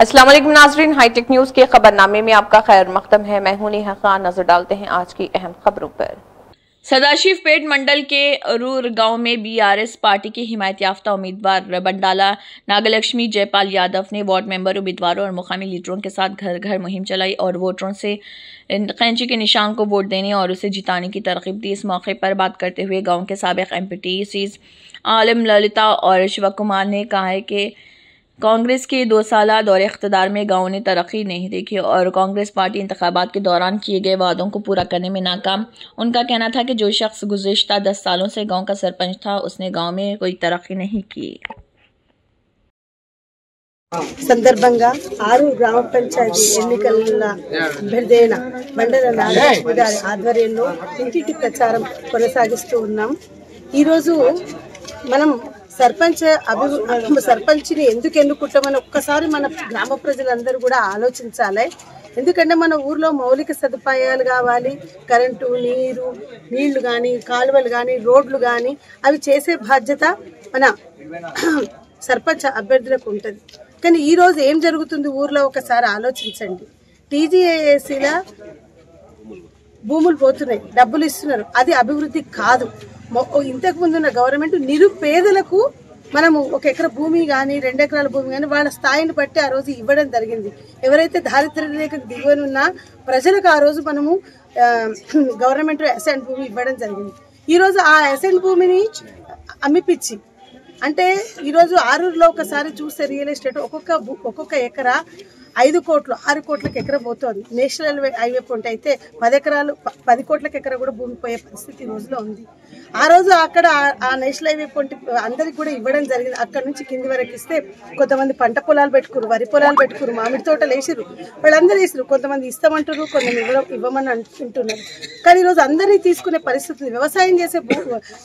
अस्सलाम वालेकुम नाज़रीन, हाईटेक न्यूज़ के खबरनामे में आपका खैर मक़दम है। मैं हूं नेहा खान। नजर डालते हैं आज की अहम खबरों पर। सदाशिवपेट मंडल के अरूर गांव में बीआरएस पार्टी के हिमायत याफ्ता उम्मीदवार बंडाला नागलक्ष्मी जयपाल यादव ने वार्ड मेंबर उम्मीदवारों और मुकामी लीडरों के साथ घर घर मुहिम चलाई और वोटरों से कैंची के निशान को वोट देने और उसे जिताने की तरगीब दी। इस मौके पर बात करते हुए गाँव के साबिक एमपी आलम ललिता और शिव कुमार ने कहा है कि कांग्रेस के 2 साला दौरे इख्तिदार में गांव ने तरक्की नहीं देखी और कांग्रेस पार्टी इंतखाबात के दौरान किए गए वादों को पूरा करने में नाकाम। उनका कहना था कि जो शख्स गुज़िश्ता 10 सालों से गांव का सरपंच था उसने गांव में कोई तरक्की नहीं की। సందర్భంగా 6 గ్రామ పంచాయతీ ఎన్నికల అభ్యర్థైన మండల నాగలక్ష్మి గారి ఆధ్వర్యంలో ఇంటింటి ప్రచారం కొనసాగిస్తూ ఉన్నాం। ఈ రోజు మనం సర్పంచ్ని ఎందుకు ఎన్నుకుంటామని ఒక్కసారి మన గ్రామ ప్రజలందరూ కూడా ఆలోచించాలి। ఎందుకంటే మన ఊర్లో మౌలిక సదుపాయాలు కావాలి, కరెంటు, నీళ్లు కానీ, కాలువలు కానీ, రోడ్లు కానీ అవి చేసే బాధ్యత మన సర్పంచ్ అభ్యర్థులకు ఉంటుంది। కానీ ఈ రోజు ఏం జరుగుతుంది ఊర్లో ఒకసారి ఆలోచించండి। టీజీఏఏసీల భూములు పోతున్నాయి, డబ్బులు ఇస్తున్నారు, అది అభివృద్ధి కాదు। ఇంతకు ముందున్న గవర్నమెంట్ నిరుపేదలకు మనము 1 ఎకరా భూమి కానీ 2 ఎకరాల భూమి కానీ వాళ్ళ స్థాయిని బట్టి ఆ రోజు ఇవ్వడం జరిగింది। ఎవరైతే దారిద్ర్య రేఖకు దిగువన ఉన్న ప్రజలకు ఆ రోజు మనము గవర్నమెంట్ అసైన్ భూమి ఇవ్వడం జరిగింది। ఈ రోజు ఆ అసైన్ భూమిని అమ్మిపిచ్చి అంటే ఈ రోజు ఆరూరులో ఒకసారి చూస్తే రియల్ ఎస్టేట్ ఒక్కొక్క ఎకరా 5 కోట్లు 6 కోట్లకు ఎకరా పోతుంది। నేషనల్ హైవే పొంట అయితే 10 ఎకరాలు 10 కోట్లకు ఎకరా కూడా భూమి పోయే పరిస్థితి ఈ రోజులో ఉంది। ఆ రోజు అక్కడ ఆ నేషనల్ హైవే పొంటి అందరికి కూడా ఇవ్వడం జరిగింది। అక్కడ నుంచి కింది వరకు ఇస్తే కొంతమంది పంట పొలాలు పెట్టుకురు, వరి పొలాలు పెట్టుకురు, మామిడి తోటలు వేసిరు, వాళ్ళందరూ వేసిరు। కొంతమంది ఇస్తామంటారు, కొంతమంది ఇవ్వమని అంటున్నారు। కానీ ఈరోజు అందరినీ తీసుకునే పరిస్థితులు వ్యవసాయం చేసే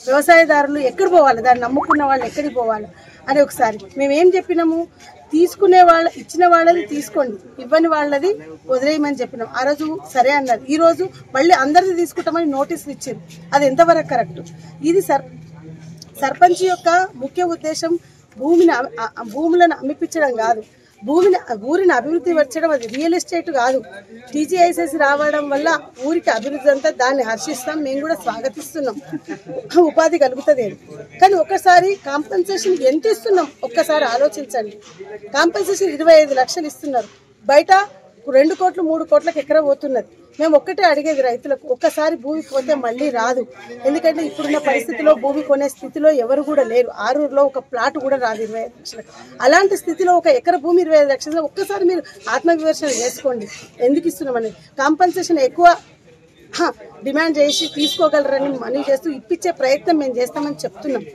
వ్యవసాయదారులు ఎక్కడ పోవాలి, దాన్ని నమ్ముకున్న వాళ్ళు ఎక్కడికి పోవాలి అని ఒకసారి మేమేం చెప్పినాము, తీసుకునే వాళ్ళ ఇచ్చిన వాళ్ళది తీసుకోండి, ఇవ్వని వాళ్ళది వదిలేయమని చెప్పినాం। ఆ రోజు సరే అన్నారు। ఈ రోజు మళ్ళీ అందరిది తీసుకుంటామని నోటీసులు ఇచ్చారు। అది ఎంతవరకు కరెక్ట్? ఇది సర్పంచ్ యొక్క ముఖ్య ఉద్దేశం భూములను అమ్మిపించడం కాదు, ఊరిని అభివృద్ధి వచ్చడం, అది రియల్ ఎస్టేట్ కాదు। టీజీఐసీసీ రావడం వల్ల ఊరికి అభివృద్ధి అంతా దాన్ని హర్షిస్తాం, మేము కూడా స్వాగతిస్తున్నాం, ఉపాధి కలుగుతుంది। కానీ ఒక్కసారి కాంపెన్సేషన్ ఎంత ఇస్తున్నాం ఒక్కసారి ఆలోచించండి। కాంపెన్సేషన్ 25 లక్షలు ఇస్తున్నారు, బయట 2 కోట్లు 3 కోట్లకు ఎకరా పోతున్నది। మేము ఒక్కటే అడిగేది రైతులకు, ఒక్కసారి భూమి పోతే మళ్ళీ రాదు। ఎందుకంటే ఇప్పుడున్న పరిస్థితిలో భూమి కొనే స్థితిలో ఎవరు కూడా లేరు। ఆరూరులో ఒక ప్లాట్ కూడా రాదు 25 లక్షలకు। అలాంటి స్థితిలో 1 ఎకరా భూమి 25 లక్షలు ఒక్కసారి మీరు ఆత్మవిమర్శన చేసుకోండి, ఎందుకు ఇస్తున్నామని। కాంపెన్సేషన్ ఎక్కువ డిమాండ్ చేసి తీసుకోగలరని మనవి చేస్తూ ఇప్పించే ప్రయత్నం మేము చేస్తామని చెప్తున్నాం।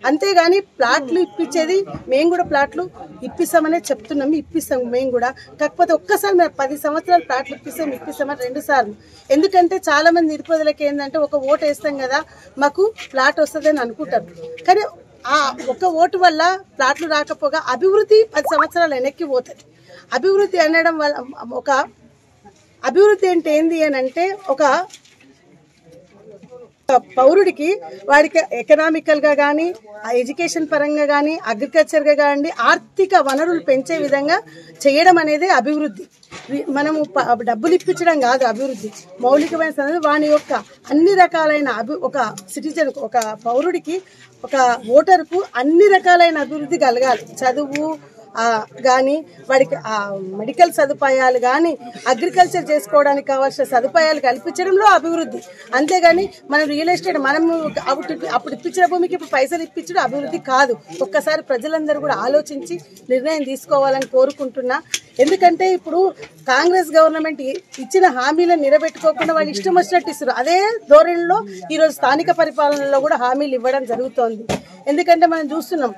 అంతేగాని ప్లాట్లు ఇప్పించేది మేము కూడా ప్లాట్లు ఇప్పిస్తామనే చెప్తున్నాం, ఇప్పిస్తాం మేము కూడా। కాకపోతే ఒక్కసారి మేము 10 సంవత్సరాలు ప్లాట్లు ఇప్పిస్తామని 2 సార్లు। ఎందుకంటే చాలా మంది నిరుపేదలకు ఏంటంటే ఒక ఓటు వేస్తాం కదా మాకు ప్లాట్ వస్తుందని అనుకుంటారు, కానీ ఆ ఒక ఓటు వల్ల ప్లాట్లు రాకపోగా అభివృద్ధి 10 సంవత్సరాలు వెనక్కి పోతుంది। అభివృద్ధి అనడం వల్ల అభివృద్ధి అంటే ఏంది అని అంటే ఒక పౌరుడికి వాడికి ఎకనామికల్ గా కానీ, ఎడ్యుకేషన్ పరంగా కానీ, అగ్రికల్చర్ గా కానీ ఆర్థిక వనరులు పెంచే విధంగా చేయడం అనేది అభివృద్ధి। మనము డబ్బులు ఇప్పించడం కాదు అభివృద్ధి, మౌలికమైన వాని యొక్క అన్ని రకాలైన ఒక సిటిజన్, ఒక పౌరుడికి, ఒక ఓటర్కు అన్ని రకాలైన అభివృద్ధి కలగాలి। చదువు కానీ, వాడికి మెడికల్ సదుపాయాలు కానీ, అగ్రికల్చర్ చేసుకోవడానికి కావాల్సిన సదుపాయాలు కల్పించడంలో అభివృద్ధి। అంతేగాని మనం రియల్ ఎస్టేట్ మనము అప్పుడు ఇప్పించిన భూమికి ఇప్పుడు పైసలు ఇప్పించడం అభివృద్ధి కాదు। ఒక్కసారి ప్రజలందరూ కూడా ఆలోచించి నిర్ణయం తీసుకోవాలని కోరుకుంటున్నా। ఎందుకంటే ఇప్పుడు కాంగ్రెస్ గవర్నమెంట్ ఇచ్చిన హామీలను నిలబెట్టుకోకుండా వాళ్ళు ఇష్టం వచ్చినట్టు ఇస్తారు। అదే ధోరణిలో ఈరోజు స్థానిక పరిపాలనలో కూడా హామీలు ఇవ్వడం జరుగుతోంది। ఎందుకంటే మనం చూస్తున్నాం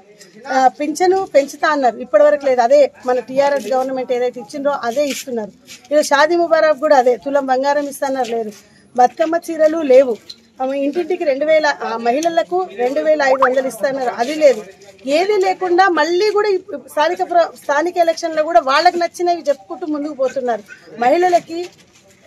పింఛను పెంచుతా అన్నారు, ఇప్పటివరకు లేదు। అదే మన టీఆర్ఎస్ గవర్నమెంట్ ఏదైతే ఇచ్చిందో అదే ఇస్తున్నారు। ఈరోజు షాదీ ముబారక్ కూడా అదే, తులం బంగారం ఇస్తున్నారు, లేదు। బతుకమ్మ చీరలు లేవు, ఇంటింటికి 2000 మహిళలకు 2500 ఇస్తున్నారు, అది లేదు। ఏది లేకుండా మళ్ళీ కూడా స్థానిక ఎలక్షన్లో కూడా వాళ్ళకి నచ్చినవి చెప్పుకుంటూ ముందుకు పోతున్నారు। మహిళలకి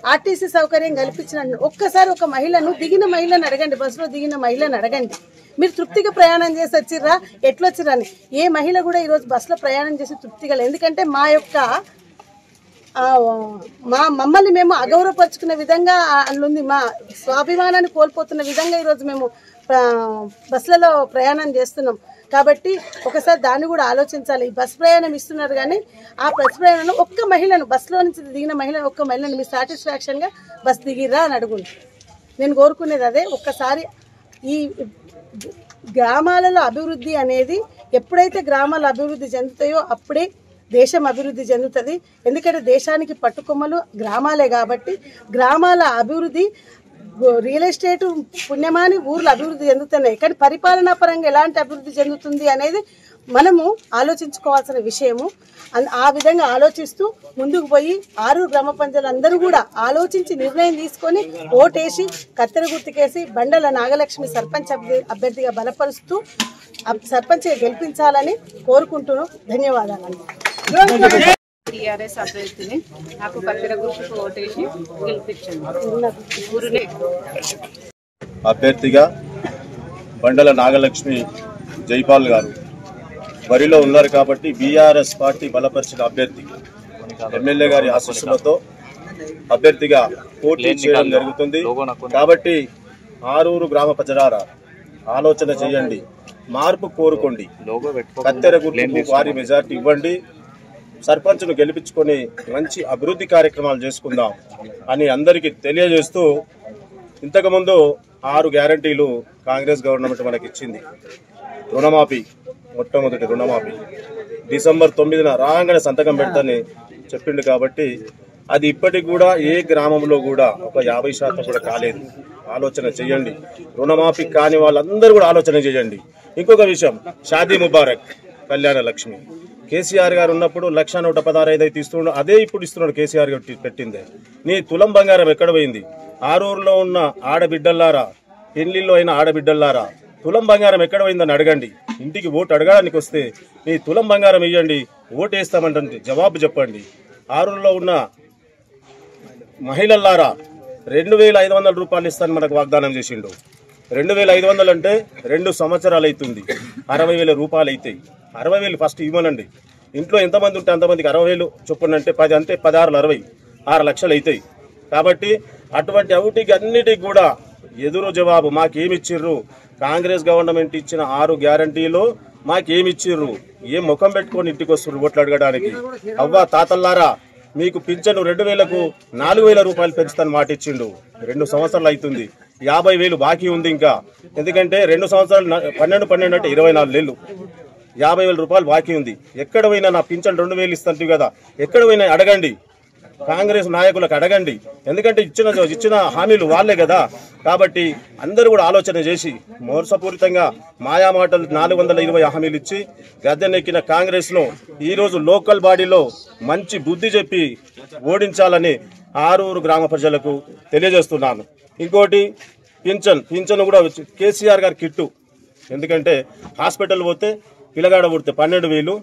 ఆర్టీసీ సౌకర్యం కల్పించిన ఒక్కసారి ఒక మహిళను దిగిన మహిళను అడగండి, బస్సులో దిగిన మహిళను అడగండి, మీరు తృప్తిగా ప్రయాణం చేసి వచ్చిర్రా, ఎట్లొచ్చిర్రా అని ఏ మహిళ కూడా ఈరోజు బస్సులో ప్రయాణం చేసి తృప్తిగా లేదు. ఎందుకంటే మా యొక్క మమ్మల్ని మేము అగౌరవపరుచుకునే విధంగా అందుంది, మా స్వాభిమానాన్ని కోల్పోతున్న విధంగా ఈరోజు మేము బస్సులలో ప్రయాణం చేస్తున్నాం. కాబట్టి ఒకసారి దాన్ని కూడా ఆలోచించాలి. బస్ ప్రయాణం ఇస్తున్నారు కానీ ఆ బస్ ప్రయాణంలో ఒక్క మహిళను, బస్సులో నుంచి దిగిన మహిళను, ఒక్క మహిళను మీరు సాటిస్ఫాక్షన్గా బస్ దిగిర్రా అని అడుగుంది. నేను కోరుకునేది అదే. ఒక్కసారి ఈ గ్రామాలలో అభివృద్ధి అనేది ఎప్పుడైతే గ్రామాలు అభివృద్ధి చెందుతాయో అప్పుడే దేశం అభివృద్ధి చెందుతుంది. ఎందుకంటే దేశానికి పట్టుకొమ్మలు గ్రామాలే కాబట్టి గ్రామాల అభివృద్ధి, రియల్ ఎస్టేట్ పుణ్యమాని ఊర్లు అభివృద్ధి చెందుతున్నాయి. కానీ పరిపాలనా పరంగా ఎలాంటి అభివృద్ధి చెందుతుంది అనేది మనము ఆలోచించుకోవాల్సిన విషయము. ఆ విధంగా ఆలోచిస్తూ ముందుకు పోయి 6 గ్రామ పంచాయతీలు అందరూ కూడా ఆలోచించి నిర్ణయం తీసుకొని ఓటేసి కత్తెర గుర్తుకేసి బండల నాగలక్ష్మి సర్పంచ్ అభ్యర్థిగా బలపరుస్తూ సర్పంచ్గా గెలిపించాలని కోరుకుంటున్నాను. ధన్యవాదాలు. టీఆర్ఎస్ అభ్యర్థిని నాకు కత్తెర గుర్తుకు ఓటేసి గెలిపించండి. అభ్యర్థిగా బండల నాగలక్ష్మి జైపాల్ గారు బరిలో ఉన్నారు కాబట్టి బీఆర్ఎస్ పార్టీ బలపరిచిన అభ్యర్థి ఎమ్మెల్యే గారి ఆశీస్సులతో అభ్యర్థిగా పోటీ చేయడం జరుగుతుంది. కాబట్టి ఆరూరు గ్రామ ప్రజలారా ఆలోచన చేయండి, మార్పు కోరుకోండి, కత్తెర గుర్తుకు భారీ మెజార్టీ ఇవ్వండి, సర్పంచ్ను గెలిపించుకొని మంచి అభివృద్ధి కార్యక్రమాలు చేసుకుందాం అని అందరికీ తెలియజేస్తూ, ఇంతకుముందు 6 గ్యారంటీలు కాంగ్రెస్ గవర్నమెంట్ మనకి ఇచ్చింది. రుణమాఫీ, మొట్టమొదటి రుణమాఫీ డిసెంబర్ 9న రాగానే సంతకం పెడతానని చెప్పిండు. కాబట్టి అది ఇప్పటికి కూడా ఏ గ్రామంలో కూడా ఒక 50% కూడా కాలేదు. ఆలోచన చేయండి. రుణమాఫీ కాని వాళ్ళందరూ కూడా ఆలోచన చేయండి. ఇంకొక విషయం, షాదీ ముబారక్ కళ్యాణ లక్ష్మి కేసీఆర్ గారు ఉన్నప్పుడు 1,116,500 అయితే ఇస్తున్నాడు, అదే ఇప్పుడు ఇస్తున్నాడు కేసీఆర్ గారు పెట్టిందే. నీ తులం బంగారం ఎక్కడ పోయింది? ఆరూరులో ఉన్న ఆడబిడ్డల్లారా, పెళ్లిలో అయిన ఆడబిడ్డల్లారా, తులం బంగారం ఎక్కడ పోయిందని అడగండి. ఇంటికి ఓటు అడగడానికి వస్తే నీ తులం బంగారం ఇవ్వండి, ఓటు వేస్తామంటే జవాబు చెప్పండి. ఆరూరులో ఉన్న మహిళల్లారా 2,500 రూపాయలు ఇస్తాను మనకు వాగ్దానం చేసిండు. 2,500 అంటే 2 సంవత్సరాలు అవుతుంది, 60,000 రూపాయలు అవుతాయి. 60,000 ఫస్ట్ ఇవ్వనండి. ఇంట్లో ఎంతమంది ఉంటే అంతమందికి 60,000 చొప్పున అంటే 10 అంటే 16 60 6 లక్షలు అవుతాయి. కాబట్టి అటువంటి అవుటికి అన్నిటికి కూడా ఎదురు జవాబు మాకేమిచ్చిర్రు, కాంగ్రెస్ గవర్నమెంట్ ఇచ్చిన 6 గ్యారంటీలు మాకేమిచ్చిర్రు, ఏ ముఖం పెట్టుకొని ఇంటికి వస్తున్నారు ఓట్లు అడగడానికి? అవ్వా తాతల్లారా, మీకు పింఛను 2,000కు 4,000 రూపాయలు పెంచుతాను మాట ఇచ్చిండు. 2 సంవత్సరాలు అవుతుంది, 50,000 బాకీ ఉంది ఇంకా. ఎందుకంటే 2 సంవత్సరాలు 12 అంటే 24 నెలలు, 50,000 రూపాయలు బాకీ ఉంది. ఎక్కడ పోయినా నా పింఛన్ 2,000 ఇస్తాను కదా, ఎక్కడ పోయినా అడగండి, కాంగ్రెస్ నాయకులకు అడగండి. ఎందుకంటే ఇచ్చిన హామీలు వాళ్లే కదా. కాబట్టి అందరూ కూడా ఆలోచన చేసి మోసపూరితంగా మాయా మాటలు 420 హామీలు ఇచ్చి గద్దెనెక్కిన కాంగ్రెస్ ను ఈరోజు లోకల్ బాడీలో మంచి బుద్ధి చెప్పి ఓడించాలని ఆరూరు గ్రామ ప్రజలకు తెలియజేస్తున్నాను. ఇంకోటి పింఛన్ కూడా కేసీఆర్ గారి కిట్టు. ఎందుకంటే హాస్పిటల్ పోతే పిల్లగాడ పుడితే 12,000,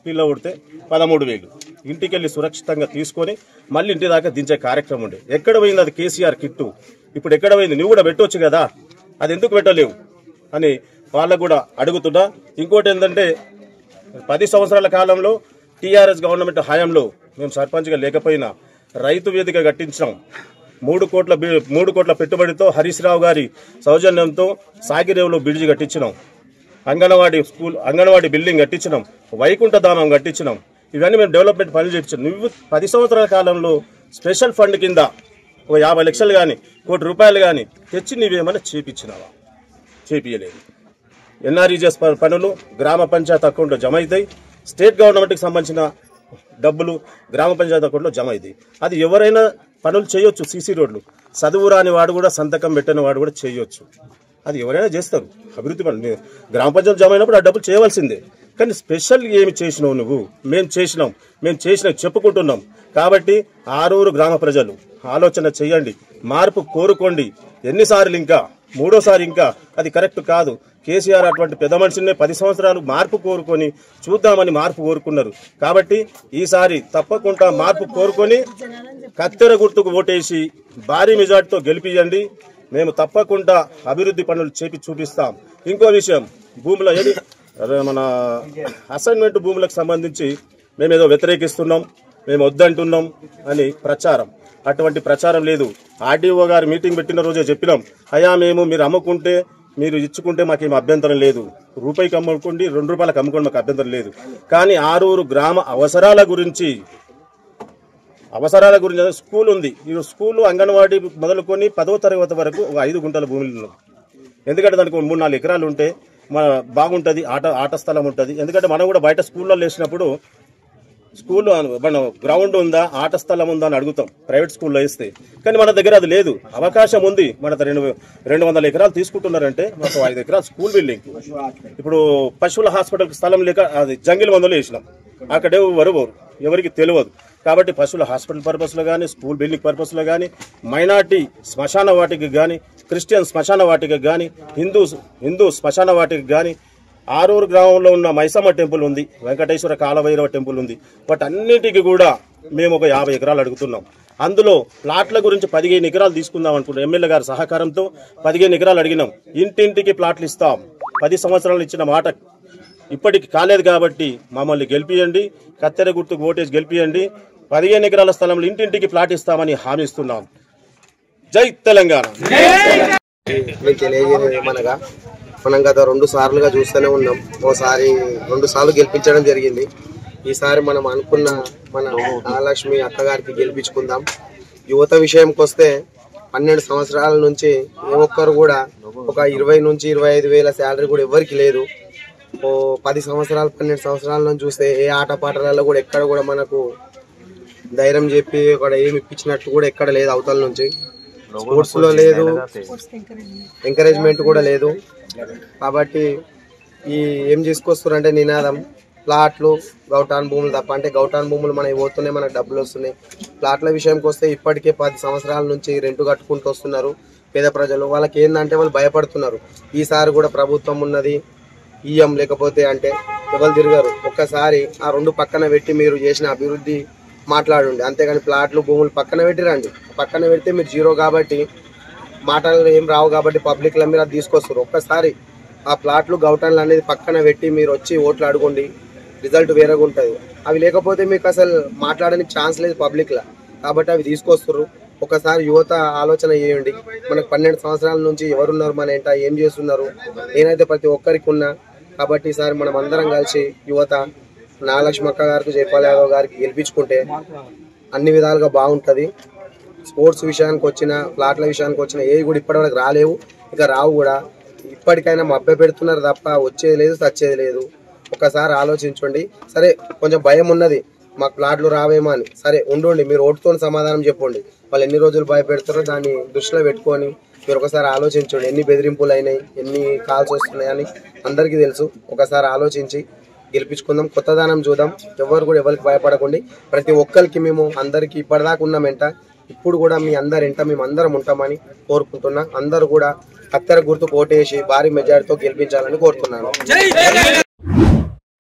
పిల్ల పుడితే 13,000 ఇంటికెళ్ళి సురక్షితంగా తీసుకొని మళ్ళీ ఇంటి దాకా దించే కార్యక్రమం ఉండే. ఎక్కడ పోయింది అది కేసీఆర్ కిట్టు? ఇప్పుడు ఎక్కడ పోయింది? నువ్వు కూడా పెట్టవచ్చు కదా, అది ఎందుకు పెట్టలేవు అని వాళ్ళకు కూడా అడుగుతున్నా. ఇంకోటి ఏంటంటే 10 సంవత్సరాల కాలంలో టీఆర్ఎస్ గవర్నమెంట్ హయాంలో మేము సర్పంచ్గా లేకపోయినా రైతు వేదిక కట్టించినాం. 3 కోట్ల పెట్టుబడితో హరీష్ రావు గారి సౌజన్యంతో సాగిరేవులో బ్రిడ్జి కట్టించినాం. అంగన్వాడీ బిల్డింగ్ కట్టించినాం, వైకుంఠధామం కట్టించినాం. ఇవన్నీ మేము డెవలప్మెంట్ పనులు చేయించాం. నువ్వు 10 సంవత్సరాల కాలంలో స్పెషల్ ఫండ్ కింద ఒక 50 లక్షలు కానీ 1 కోటి రూపాయలు కానీ తెచ్చి నువ్వేమైనా చేపించినావా? చేపియలేదు. ఎన్ఆర్ఈజీఎస్ పనులు గ్రామ పంచాయతీ అకౌంట్లో జమ అవుతాయి. స్టేట్ గవర్నమెంట్కి సంబంధించిన డబ్బులు గ్రామ పంచాయతీ అకౌంట్లో జమ అవుతాయి. అది ఎవరైనా పనులు చేయొచ్చు. సీసీ రోడ్లు చదువు రాని వాడు కూడా, సంతకం పెట్టని వాడు కూడా చేయొచ్చు. అది ఎవరైనా చేస్తారు. అభివృద్ధి పనులు గ్రామ పంచాయతీ జమ అయినప్పుడు ఆ డబ్బులు చేయవలసిందే. కానీ స్పెషల్ ఏమి చేసినావు నువ్వు? మేము చేసినాం చెప్పుకుంటున్నాం. కాబట్టి ఆరూరు గ్రామ ప్రజలు ఆలోచన చేయండి, మార్పు కోరుకోండి. ఎన్నిసార్లు ఇంకా 3వ సారి ఇంకా అది కరెక్ట్ కాదు. కేసీఆర్ అటువంటి పెద్ద మనిషిని 10 సంవత్సరాలు మార్పు కోరుకొని చూద్దామని మార్పు కోరుకున్నారు. కాబట్టి ఈసారి తప్పకుండా మార్పు కోరుకొని కత్తెర గుర్తుకు ఓటేసి భారీ మెజార్టీతో గెలిపియండి. మేము తప్పకుండా అభివృద్ధి పనులు చేపి చూపిస్తాం. ఇంకో విషయం, భూముల మన అసైన్మెంట్ భూములకు సంబంధించి మేమేదో వ్యతిరేకిస్తున్నాం, మేము వద్దంటున్నాం అని ప్రచారం, అటువంటి ప్రచారం లేదు. ఆర్డీఓ గారు మీటింగ్ పెట్టిన రోజే చెప్పినాం, అయ్యా మీరు అమ్ముకుంటే మీరు ఇచ్చుకుంటే మాకేం అభ్యంతరం లేదు, రూపాయికి అమ్ముకోండి, 2 రూపాయలకు అమ్ముకోండి, మాకు అభ్యంతరం లేదు. కానీ ఆరూరు గ్రామ అవసరాల గురించి స్కూల్ ఉంది. ఈ స్కూలు అంగన్వాడీ మొదలుకొని 10వ తరగతి వరకు 5 గుంటల భూములు. ఎందుకంటే దానికి 3-4 ఎకరాలు ఉంటే బాగుంటుంది, ఆట స్థలం ఉంటుంది. ఎందుకంటే మనం కూడా బయట స్కూల్లో వేసినప్పుడు స్కూల్లో మన గ్రౌండ్ ఉందా, ఆట స్థలం ఉందా అని అడుగుతాం ప్రైవేట్ స్కూల్లో వేస్తే. కానీ మన దగ్గర అది లేదు, అవకాశం ఉంది. మన 200 ఎకరాలు తీసుకుంటున్నారంటే మాకు 5 ఎకరాలు స్కూల్ బిల్డింగ్. ఇప్పుడు పశువుల హాస్పిటల్కి స్థలం లేక అది జంగిల్ మందులో వేసినాం, అక్కడే ఎవరికి తెలియదు. కాబట్టి పశువుల హాస్పిటల్ పర్పస్లో కానీ, స్కూల్ బిల్డింగ్ పర్పస్లో కానీ, మైనార్టీ శ్మశాన వాటికి కానీ, క్రిస్టియన్ శ్మశాన వాటికి కానీ, హిందూ శ్మశాన వాటికి కానీ, ఆరూరు గ్రామంలో ఉన్న మైసమ్మ టెంపుల్ ఉంది, వెంకటేశ్వర కాలభైరవ టెంపుల్ ఉంది. వాటన్నిటికీ కూడా మేము ఒక 50 ఎకరాలు అడుగుతున్నాం. అందులో ప్లాట్ల గురించి 15 ఎకరాలు తీసుకుందాం అనుకుంటున్నాం. ఎమ్మెల్యే గారి సహకారంతో 15 ఎకరాలు అడిగినాం. ఇంటింటికి ప్లాట్లు ఇస్తాం. 10 సంవత్సరాలు ఇచ్చిన మాట ఇప్పటికి కాలేదు. కాబట్టి మమ్మల్ని గెలిపియండి, కత్తెర గుర్తుకు ఓటేసి గెలిపియండి. 15 ఎకరాల స్థలంలో ఇంటింటికి ప్లాట్ ఇస్తామని హామీ ఇస్తున్నాం. జై తెలంగాణ. మనం గత 2 సార్లుగా చూస్తూనే ఉన్నాం. ఓసారి 2 సార్లు గెలిపించడం జరిగింది. ఈసారి మనం అనుకున్న మన మహాలక్ష్మి అక్కగారికి గెలిపించుకుందాం. యువత విషయంకి వస్తే 12 సంవత్సరాల నుంచి ఏ ఒక్కరు కూడా ఒక 20 నుంచి 25 వేల శాలరీ కూడా ఎవరికి లేదు. 10 సంవత్సరాలు 12 సంవత్సరాల నుంచి చూస్తే ఏ ఆటపాటలలో కూడా ఎక్కడ కూడా మనకు ధైర్యం చెప్పి అక్కడ ఏమి ఇప్పించినట్టు కూడా ఎక్కడ లేదు. అవతల నుంచి స్పోర్ట్స్ లో లేదు, ఎంకరేజ్మెంట్ కూడా లేదు. కాబట్టి ఏం చేసుకొస్తారంటే నినాదం ప్లాట్లు, గౌటాన్ భూములు తప్ప. అంటే గౌటాన్ భూములు మనకి పోతున్నాయి, మనకు డబ్బులు వస్తున్నాయి. ప్లాట్ల విషయంకి వస్తే ఇప్పటికే 10 సంవత్సరాల నుంచి రెంట్ కట్టుకుంటూ వస్తున్నారు పేద ప్రజలు. వాళ్ళకి ఏంటంటే వాళ్ళు భయపడుతున్నారు. ఈసారి కూడా ప్రభుత్వం ఉన్నది, ఈఎం లేకపోతే అంటే ఎవరు తిరగరు. ఒక్కసారి ఆ 2 పక్కన పెట్టి మీరు చేసిన అభివృద్ధి మాట్లాడండి. అంతేగాని ప్లాట్లు భూములు పక్కన పెట్టిరండి. పక్కన పెడితే మీరు జీరో కాబట్టి మాటలు ఏం రావు. కాబట్టి పబ్లిక్లో మీరు అది తీసుకొస్తారు. ఒక్కసారి ఆ ప్లాట్లు గౌటాన్లు అనేది పక్కన పెట్టి మీరు వచ్చి ఓట్లు అడగండి, రిజల్ట్ వేరేగా ఉంటుంది. అవి లేకపోతే మీకు అసలు మాట్లాడడానికి ఛాన్స్ లేదు పబ్లిక్లో. కాబట్టి అవి తీసుకొస్తారు. ఒకసారి యువత ఆలోచన చేయండి. మనకు 12 సంవత్సరాల నుంచి ఎవరున్నారు, మన ఏంట ఏం చేస్తున్నారు, నేనైతే ప్రతి ఒక్కరికి ఉన్నా. కాబట్టి ఈసారి మనం అందరం కలిసి యువత నాగలక్ష్మి అక్క గారికి, జైపాల్ యాదవ్ గారికి గెలిపించుకుంటే అన్ని విధాలుగా బాగుంటుంది. స్పోర్ట్స్ విషయానికి వచ్చిన, ప్లాట్ల విషయానికి వచ్చిన ఏవి కూడా ఇప్పటివరకు రాలేవు, ఇక రావు కూడా. ఇప్పటికైనా మభ్య పెడుతున్నారు తప్ప వచ్చేది లేదు, సచ్చేది లేదు. ఒకసారి ఆలోచించండి. సరే కొంచెం భయం ఉన్నది, మాకు ప్లాట్లు రావేమో అని. సరే ఉండండి, మీరు ఓటుతో సమాధానం చెప్పండి. వాళ్ళు ఎన్ని రోజులు భయపెడతారో దాన్ని దృష్టిలో పెట్టుకొని మీరు ఒకసారి ఆలోచించండి. ఎన్ని బెదిరింపులు అయినాయి, ఎన్ని కాల్స్ వస్తున్నాయని అందరికీ తెలుసు. ఒకసారి ఆలోచించి గెలిపించుకుందాం, కొత్తదనం చూద్దాం. ఎవరు కూడా ఎవరికి భయపడకండి. ప్రతి ఒక్కరికి మేము అందరికీ ఇప్పటిదాకా ఉన్నామెంట, ఇప్పుడు కూడా మీ అందరింట మేము అందరం ఉంటామని కోరుకుంటున్నా. అందరూ కూడా కత్తెర గుర్తుకు ఓటేసి భారీ మెజారిటీతో గెలిపించాలని కోరుతున్నాను.